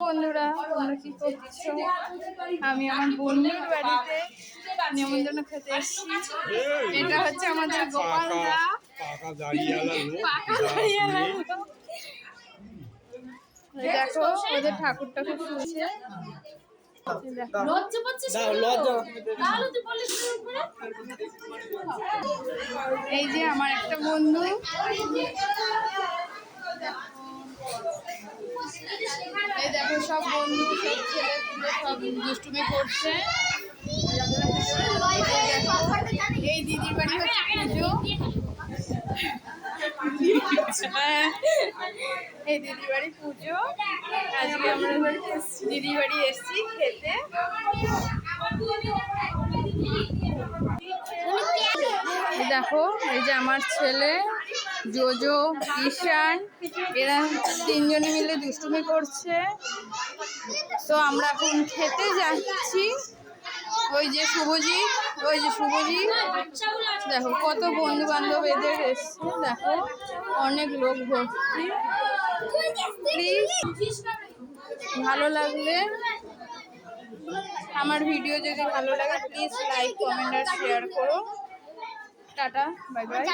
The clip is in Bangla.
বন্ধুরা, তোমরা কি করছো? আমি আমার বন্ধুর বাড়িতে নিমন্ত্রণ খেতে এসেছি। এটা হচ্ছে আমাদের গোপালদা। দেখো ওদের ঠাকুরটা খুব শুনছে। এই যে আমার একটা বন্ধু, এই দেখো সব বন্ধু, সব ছেলে সব দুষ্টুমি করছে। এই দিদির বাড়ি হচ্ছে পুজো। এই দিদির বাড়ি পুজো। আজকে আমরা দিদির বাড়ি এসেছি খেতে। দেখো এই যে আমার ছেলে জোজো, ঈশান, এরা তিনজনে মিলে দুষ্টুমি করছে। তো আমরা এখন খেতে যাচ্ছি। ওই যে শুভজিৎ, দেখো কত বন্ধু বান্ধব এদের এসছে। দেখো অনেক লোক ভর্তি। প্লিজ ভালো লাগলে, আমার ভিডিও যদি ভালো লাগে প্লিজ লাইক, কমেন্ট আর শেয়ার করো। Tata, bye by.